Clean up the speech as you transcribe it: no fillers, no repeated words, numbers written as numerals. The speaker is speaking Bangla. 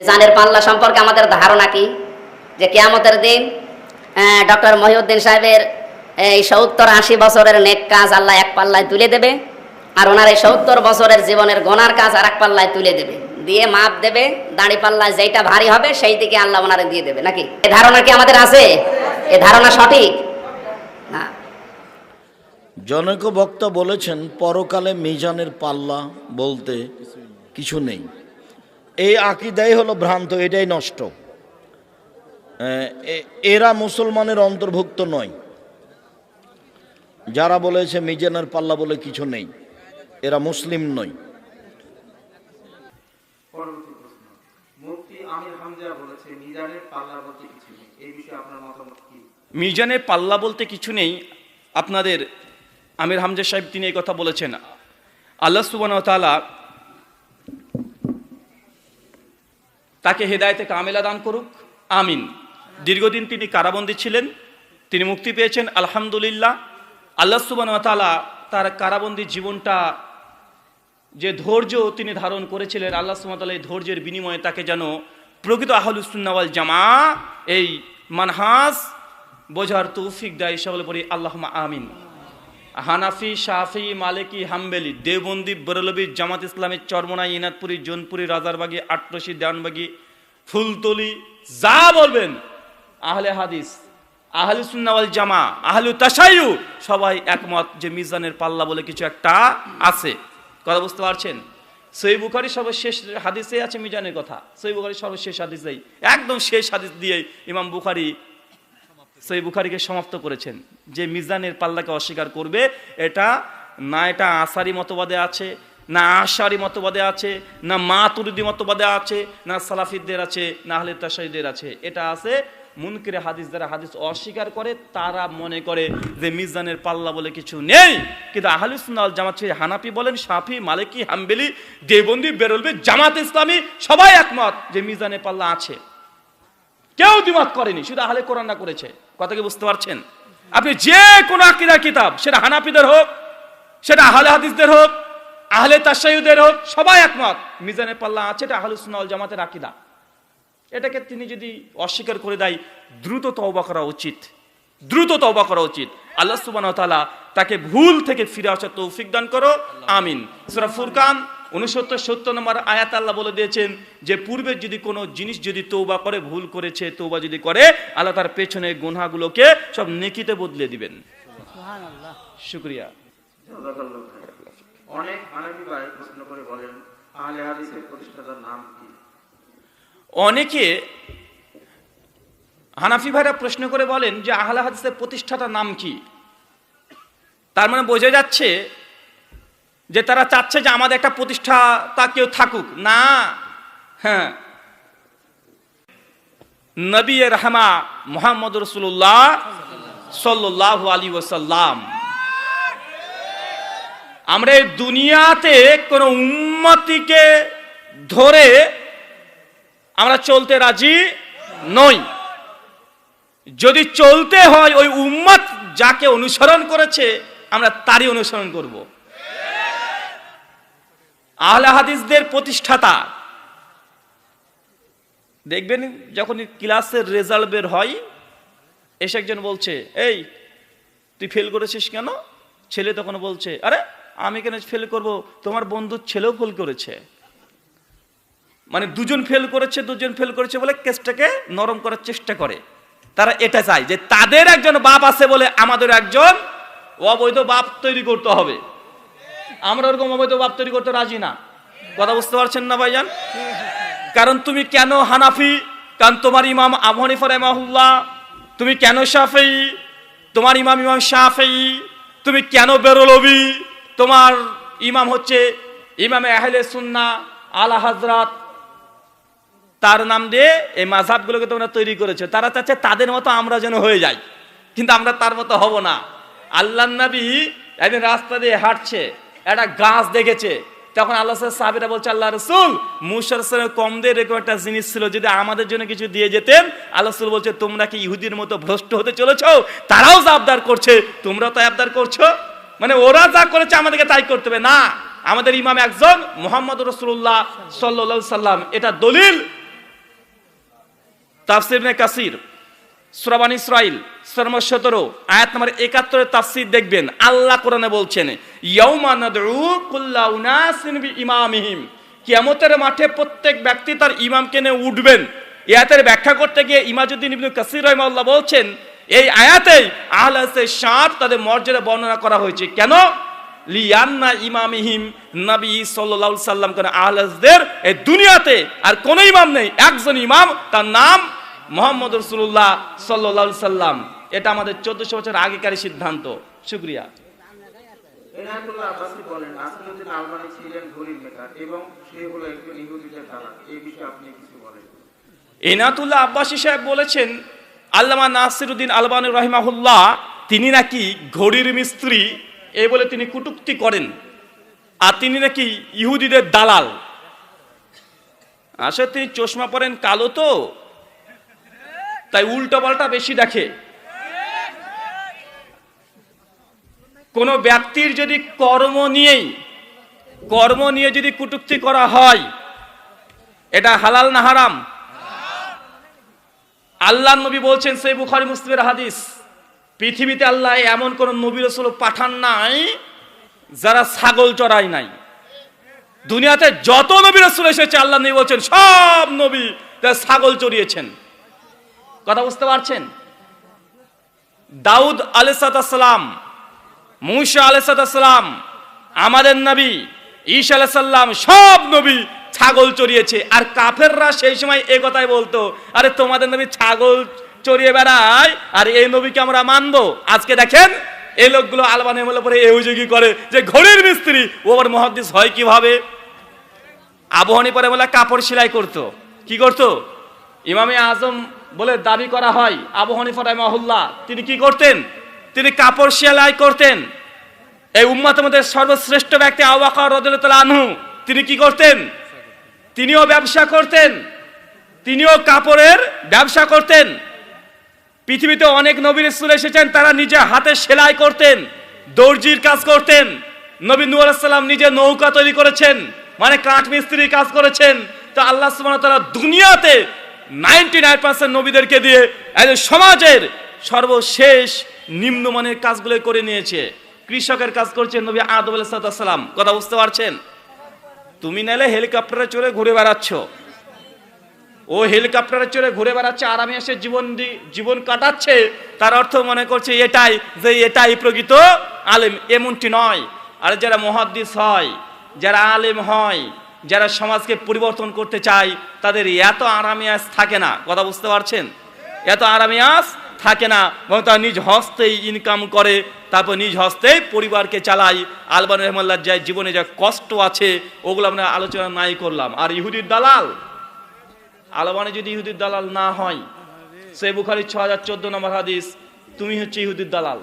জানের পাল্লা সম্পর্কে আমাদের ধারণা কি? যে কিয়ামতের দিন ডক্টর মহিউদ্দিন সাহেবের এই 70-80 বছরের নেক কাজ আল্লাহ এক পাল্লায় তুলে দেবে, আর ওনার এই 70 বছরের জীবনের গোনার কাজ আর এক পাল্লায় তুলে দেবে, দিয়ে মাপ দেবে। দাড়ি পাল্লায় যেটা ভারী হবে সেই দিকে আল্লাহ ওনারে দিয়ে দেবে। নাকি এই ধারণা কি আমাদের আছে? এই ধারণা সঠিক না। জনৈক বক্তা বলেছেন পরকালে মিজানের পাল্লা বলতে কিছু নেই। এই আকীদাই হলো ভ্রান্ত, এটাই নষ্ট। এরা মুসলমানের অন্তর্ভুক্ত নয়। যারা বলেছে মিজানের পাল্লা বলে কিছু নেই, এরা মুসলিম নয়। পরবর্তী প্রশ্ন, মুফতি আমির হামজা বলেছে মিজানের পাল্লা বলতে কিছু নেই, এই বিষয়ে আপনার মতামত কি? মিজানের পাল্লা বলতে কিছু নেই, আপনাদের আমির হামজা সাহেব তিনি এই কথা বলেছেন। আল্লাহ সুবহানাহু ওয়া তাআলা তাকে হেদায়েতে কামেলা দান করুক, আমিন। দীর্ঘদিন তিনি কারাবন্দী ছিলেন, তিনি মুক্তি পেয়েছেন, আলহামদুলিল্লাহ। আল্লাহ সুবহানাহু ওয়া তাআলা তার কারাবন্দী জীবনটা যে ধৈর্য তিনি ধারণ করেছিলেন, আল্লাহ সুবহানাহু ওয়া তাআলা এই ধৈর্যের বিনিময়ে তাকে যেন প্রকৃত আহলুস সুন্নাহ ওয়াল জামাআহ এই মানহাজ বোঝার তৌফিক দেয়। সকলে বলি আল্লাহুম্মা আমিন। হানাফি, শাফি, মালিকি, হাম্বলি, দেওবন্দি, বেরলভী, জামাত ইসলামী, চরমনাই, ইনাদপুরি, জোনপুরি, রাজারবাগী, আটরশি, দেওয়ানবাগী, ফুলতলি, যা বলবেন আহলে হাদিস, আহলে সুন্নাহ ওয়াল জামাআহ, আহলে তাশাইয়্যু সবাই একমত যে মিজানের পাল্লা বলে কিছু একটা আছে। কথা বুঝতে পারছেন? সহিহ বুখারী সর্বশেষ হাদিসে আছে মিজানের কথা। সহিহ বুখারী সর্বশেষ হাদিসেই, একদম শেষ হাদিস দিয়ে ইমাম বুখারী সহিহ বুখারীকে সমাপ্ত করেছেন যে মিজানের পাল্লাকে অস্বীকার করবে, এটা না এটা আসারি মতবাদে আছে, না আশারি মতবাদে আছে, না মাতুরিদি মতবাদে আছে, না সালাফিদের আছে, না আহলে তাশাইয়ুদের আছে। এটা আছে মুনকিরে হাদিস, যারা হাদিস অস্বীকার করে তারা মনে করে যে মিজানের পাল্লা বলে কিছু নেই। কিন্তু আহলুস সুন্নাহ ওয়াল জামাত, হানাফি বলেন, শাফি, মালিকি, হাম্বলি, দেওবন্দি, বেরলভী, জামাত ইসলামী সবাই একমত যে মিজানের পাল্লা আছে। কেউ দ্বিমত করেনি, শুধু আহলে কোরআন না করেছে। কথা কি বুঝতে পারছেন? আপনি যে কোনো আকীদার কিতাব, সেটা হানাফিদের হোক, সেটা আহলে হাদিসদের হোক, আহলে তাশাইয়ুদের হোক, সবাই একমত মিজানের পাল্লা আছে, এটা আহলুস সুন্নাহ ওয়াল জামাতের আকীদা। এটাকে তিনি যদি অস্বীকার করে দেয়, দ্রুত তওবা করা উচিত, দ্রুত তওবা করা উচিত। আল্লাহ সুবহানাহু ওয়া তাআলা তাকে ভুল থেকে ফিরে আসার তৌফিক দান করো, আমিন। সূরা ফুরকান 69-70 নম্বর আয়াত আল্লাহ বলে দিয়েছেন যে পূর্বে যদি কোনো জিনিস যদি তওবা করে, ভুল করেছে, তওবা যদি করে, আল্লাহ তার পেছনে গুনাহগুলোকে সব নেকিতে বদলে দিবেন। সুবহানাল্লাহ, শুকরিয়া। অনেক হানাফি ভাই প্রশ্ন করে বলেন আহলে হাদিসের প্রতিষ্ঠাতার নাম কি? অনেকে হানাফি ভাইরা প্রশ্ন করে বলেন যে আহলে হাদিসের প্রতিষ্ঠাতার নাম কি? তার মানে বোঝা যাচ্ছে যে তারা চাচ্ছে যে আমাদের একটা প্রতিষ্ঠাতা কেউ থাকুক না। হ্যাঁ, নবী রাহমা মুহাম্মদ রাসূলুল্লাহ সাল্লাল্লাহু আলাইহি ওয়াসাল্লাম। আমরা এই দুনিয়াতে কোন উম্মতিকে ধরে আমরা চলতে রাজি নই। যদি চলতে হয় ওই উম্মত যাকে অনুসরণ করেছে আমরা তারই অনুসরণ করব। আহলে হাদিসদের প্রতিষ্ঠাতা দেখবেন যখন ক্লাসের রেজাল্ট বের হয়, এসে একজন বলছে, এই তুই ফেল করেছিস কেন? ছেলে তখন বলছে, আরে আমি কেন ফেল করব, তোমার বন্ধুর ছেলেও ফেল করেছে। মানে দুজন ফেল করেছে বলে কেসটাকে নরম করার চেষ্টা করে। তারা এটা চায় যে তাদের একজন বাপ আছে বলে আমাদের একজন অবৈধ বাপ তৈরি করতে হবে। আমরা ওরকম অবৈধ বাপ তৈরি করতে রাজি না। কথা বুঝতে পারছেন না ভাইজান? কারণ তুমি কেন হানাফি? কারণ তোমার ইমাম আবু হানিফা রাহিমাহুল্লাহ। তুমি কেন শাফিঈ? তোমার ইমাম শাফিঈ। তুমি কেন বেরলভী? তোমার ইমাম হচ্ছে ইমামে আহলে সুন্নাহ আলা হযরত। তার নাম দিয়ে এই মাযহাবগুলোকে তোমরা তৈরি করেছো। তারা চাচ্ছে তাদের মতো আমরা যেন হয়ে যাই, কিন্তু আমরা তার মতো হব না। আল্লাহর নবী একদিন রাস্তা দিয়ে হাঁটছে, একটা গাছ দেখেছে। তখন আল্লাহ সাহাবীরা বলছে, আল্লাহ রাসূল, মুসা আলাইহিস কম দিয়ে এরকম একটা জিনিস ছিল, যদি আমাদের জন্য কিছু দিয়ে যেতেন। আল্লাহ রাসূল বলছে, তোমরা কি ইহুদির মতো ভ্রষ্ট হতে চলেছো? তারাও যা আবদার করছে তোমরাও তাই আবদার করছো। মানে ওরা যা করেছে আমাদেরকে তাই করতে হবে না। আমাদের ইমাম একজন মুহাম্মদ রাসূলুল্লাহ সাল্লাল্লাহু আলাইহি সাল্লাম, এটা দলিল তাফসীর ইবনে কাসির সূরা বনী ইসরাঈল সূরা নম্বর 17 আয়াত নম্বর 71 এর তাফসীর দেখবেন। আল্লাহ কোরআনে বলছেন ইয়াউমা নাদউ কুল্লা উনাসিন বিইমামিহিম, কিয়ামতের মাঠে প্রত্যেক ব্যক্তি তার ইমামকে নিয়ে উঠবেন। এই আয়াতের ব্যাখ্যা করতে গিয়ে ইমাজউদ্দিন ইবনে কাসির রাহিমাহুল্লাহ বলছেন এই আয়াতেই আহলে হাদিসের সাত তাদের মর্যাদা বর্ণনা করা হয়েছে। কেন? লিয়ান্না ইমামিহিম নবী সাল্লাল্লাহু আলাইহি সাল্লাম, কেন আহলে হাদিসদের এই দুনিয়াতে আর কোনো ইমাম নেই, একজন ইমাম, তার নাম মুহাম্মদ রাসূলুল্লাহ সাল্লাল্লাহু আলাইহি সাল্লাম। এটা আমাদের 1400 বছর আগেকারই সিদ্ধান্ত। শুকরিয়া। এনায়েতুল্লাহ আব্বাসী বলেন নাসিরউদ্দিন আলবানী ছিলেন ঘড়ির মেকার এবং সে হলো একজন ইহুদিদের দালাল। এই বিষয়ে আপনি কিছু বলেন। এনায়েতুল্লাহ আব্বাসী সাহেব বলেছেন আল্লামা নাসিরউদ্দিন আলবানী রাহিমাহুল্লাহ তিনি নাকি ঘড়ির মিস্ত্রি এই বলে তিনি কটূক্তি করেন, আর তিনি নাকি ইহুদিদের দালাল। আসলে তিনি চশমা পরেন কালো তো, তাই উল্টো পাল্টা বেশি দেখে। কোন ব্যক্তির যদি কর্ম নিয়ে যদি কটূক্তি করা হয় এটা হালাল না হারাম? আল্লাহর নবী বলছেন সহিহ বুখারী মুসলিমের হাদিস, পৃথিবীতে আল্লাহ এমন কোন নবী রাসূল পাঠান নাই যারা ছাগল চড়ায় নাই। দুনিয়াতে যত নবী রাসূল এসেছে আল্লাহ নবী বলছেন সব নবী তারা ছাগল চড়িয়েছেন। কথা বুঝতে পারছেন? দাউদ আলাইহিস সালাম, মূসা আলাইহিস সালাম, আমাদের নবী ঈসা আলাইহিস সালাম, সব নবী ছাগল চড়িয়েছে। আর কাফেররা সেই সময় এই কথাই বলতো, আরে তোমাদের নবী ছাগল চড়িয়ে বেড়ায় আর এই নবীকে আমরা মানবো। আজকে দেখেন এই লোকগুলো আলবানি আমলের পরে এই অভিযোগী করে যে ঘড়ির মিস্ত্রি ও আবার মুহাদ্দিস হয় কিভাবে? আবু হানিফা বলে কাপড় সেলাই করতো। কি করতো? ইমামে আজম বলে দাবি করা হয় আবু হানিফা রাহিমাহুল্লাহ তিনি কি করতেন? তিনি কাপড় সেলাই করতেন। এই উম্মতের মধ্যে সর্বশ্রেষ্ঠ ব্যক্তি আবু বকর রাদিয়াল্লাহু তাআলা আনহু তিনি কি করতেন? তিনিও ব্যবসা করতেন, তিনিও কাপড়ের ব্যবসা করতেন। পৃথিবীতে অনেক নবী রাসূল এসেছেন, তারা নিজে হাতে সেলাই করতেন, দর্জির কাজ করতেন। নবী নূহ আলাইহিস সালাম নিজে নৌকা তৈরি করেছেন, মানে কাঠ মিস্ত্রির কাজ করেছেন। তো আল্লাহ সুবহানাহু ওয়া তাআলা দুনিয়াতে 99% নবীদেরকে দিয়ে সমাজের সর্বশেষ নিম্নমানের কাজগুলো করে নিয়েছে। কৃষকের কাজ করছেন নবী আদম আলাইহিস সালাম। কথা বুঝতে পারছেন? তুমি নালে হেলিকপ্টারে চড়ে ঘুরে বেড়াচ্ছ, ও হেলিকপ্টারে চড়ে ঘুরে বেড়াচ্ছে, আরামে এসে জীবন কাটাচ্ছে, তার অর্থ মনে করছে এটাই প্রকৃত আলেম। এমনটি নয়। আর যারা মুহাদ্দিস হয়, যারা আলেম হয়, যারা সমাজকে পরিবর্তন করতে চায়, তাদের এত আরামিয়াস থাকে না। কথা বুঝতে পারছেন? এত আরামিয়াস থাকে না, এবং তারা নিজ হস্তেই ইনকাম করে, তারপর নিজ হস্তেই পরিবারকে চালায়। আলবানী রাহিমাহুল্লাহ যা জীবনে যা কষ্ট আছে ওগুলো আমরা আলোচনা নাই করলাম। আর ইহুদির দালাল, আলবানী যদি ইহুদির দালাল না হয়, সহিহ বুখারী 6014 নম্বর হাদিস, তুমি হচ্ছে ইহুদির দালাল।